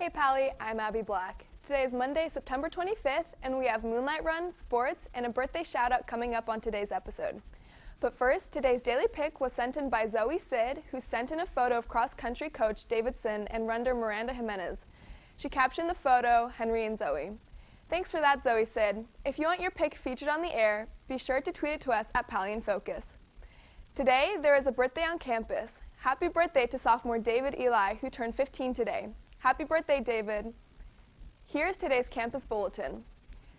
Hey Pally, I'm Abby Black. Today is Monday, September 25th, and we have Moonlight Run, sports, and a birthday shout-out coming up on today's episode. But first, today's daily pick was sent in by Zoe Sid, who sent in a photo of cross-country coach Davidson and runner Miranda Jimenez. She captioned the photo, Henry and Zoe. Thanks for that, Zoe Sid. If you want your pick featured on the air, be sure to tweet it to us at Pally InFocus. Today, there is a birthday on campus. Happy birthday to sophomore David Eli, who turned 15 today. Happy birthday, David. Here's today's campus bulletin.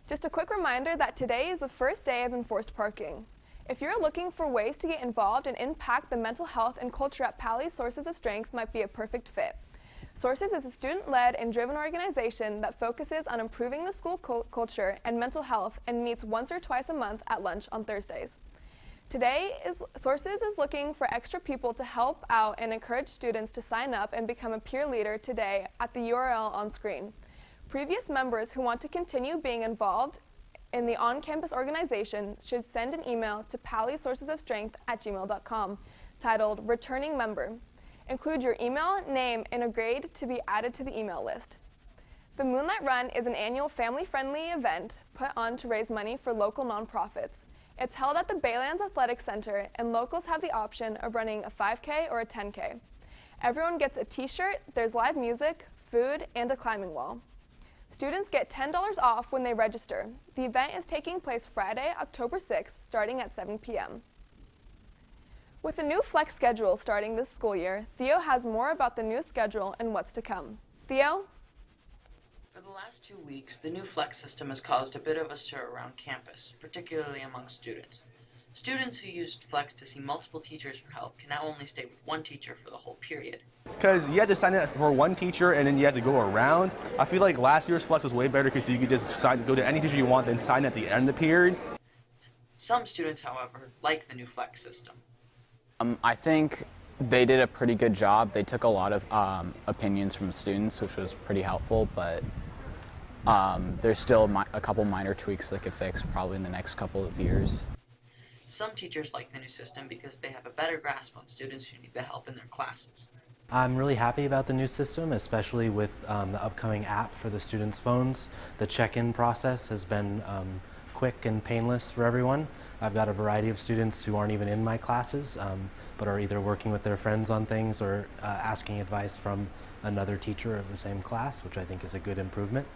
Just a quick reminder that today is the first day of enforced parking. If you're looking for ways to get involved and impact the mental health and culture at Pally, Sources of Strength might be a perfect fit. Sources is a student-led and driven organization that focuses on improving the school culture and mental health and meets once or twice a month at lunch on Thursdays. Sources is looking for extra people to help out and encourage students to sign up and become a peer leader today at the URL on screen. Previous members who want to continue being involved in the on-campus organization should send an email to pallysourcesofstrength@gmail.com titled Returning Member. Include your email, name, and a grade to be added to the email list. The Moonlight Run is an annual family-friendly event put on to raise money for local nonprofits. It's held at the Baylands Athletic Center, and locals have the option of running a 5K or a 10K. Everyone gets a t-shirt, there's live music, food, and a climbing wall. Students get $10 off when they register. The event is taking place Friday, October 6th, starting at 7 p.m. With a new flex schedule starting this school year, Theo has more about the new schedule and what's to come. Theo? For the last 2 weeks, the new flex system has caused a bit of a stir around campus, particularly among students. Students who used flex to see multiple teachers for help can now only stay with one teacher for the whole period. Because you had to sign up for one teacher and then you had to go around. I feel like last year's flex was way better because you could just go to any teacher you want, then sign at the end of the period. Some students, however, like the new flex system. I think they did a pretty good job. They took a lot of opinions from students, which was pretty helpful, but there's still a couple minor tweaks they could fix probably in the next couple of years. Some teachers like the new system because they have a better grasp on students who need the help in their classes. I'm really happy about the new system, especially with the upcoming app for the students' phones. The check-in process has been quick and painless for everyone. I've got a variety of students who aren't even in my classes, but are either working with their friends on things or asking advice from another teacher of the same class, which I think is a good improvement.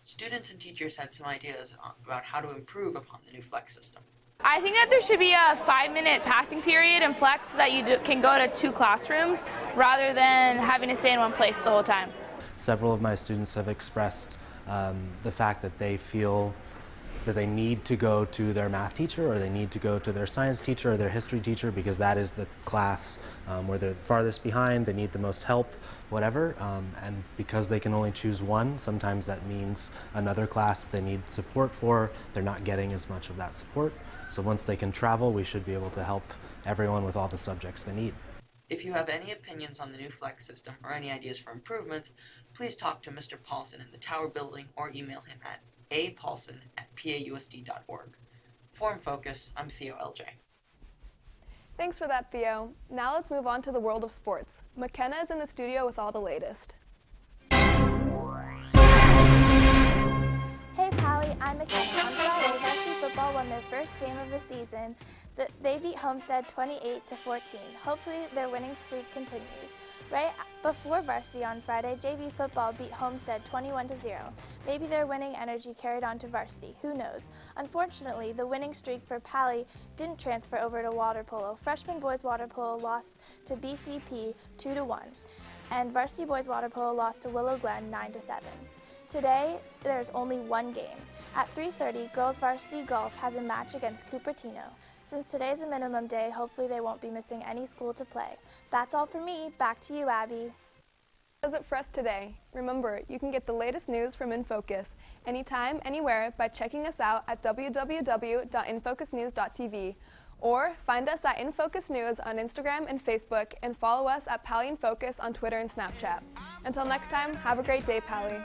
Students and teachers had some ideas about how to improve upon the new flex system. I think that there should be a 5-minute passing period in flex so that you can go to 2 classrooms rather than having to stay in one place the whole time. Several of my students have expressed the fact that they feel that they need to go to their math teacher or they need to go to their science teacher or their history teacher because that is the class where they're farthest behind, they need the most help, whatever. And because they can only choose one, sometimes that means another class that they need support for, they're not getting as much of that support. So once they can travel, we should be able to help everyone with all the subjects they need. If you have any opinions on the new flex system or any ideas for improvements, please talk to Mr. Paulson in the Tower Building or email him at apaulson@pausd.org. For InFocus, I'm Theo LJ. Thanks for that, Theo. Now let's move on to the world of sports. McKenna is in the studio with all the latest. Hey Pally, I'm McKenna. On Friday, varsity football won their first game of the season. They beat Homestead 28-14. Hopefully their winning streak continues. Right before varsity on Friday, JV football beat Homestead 21-0. Maybe their winning energy carried on to varsity, who knows. Unfortunately, the winning streak for Pally didn't transfer over to water polo. Freshman boys water polo lost to BCP 2-1, and varsity boys water polo lost to Willow Glen 9-7. Today, there's only one game. At 3:30, girls varsity golf has a match against Cupertino. Since today's a minimum day, hopefully they won't be missing any school to play. That's all for me. Back to you, Abby. That does it for us today. Remember, you can get the latest news from InFocus anytime, anywhere by checking us out at www.infocusnews.tv or find us at InFocus News on Instagram and Facebook and follow us at Pally InFocus on Twitter and Snapchat. Until next time, have a great day, Pally.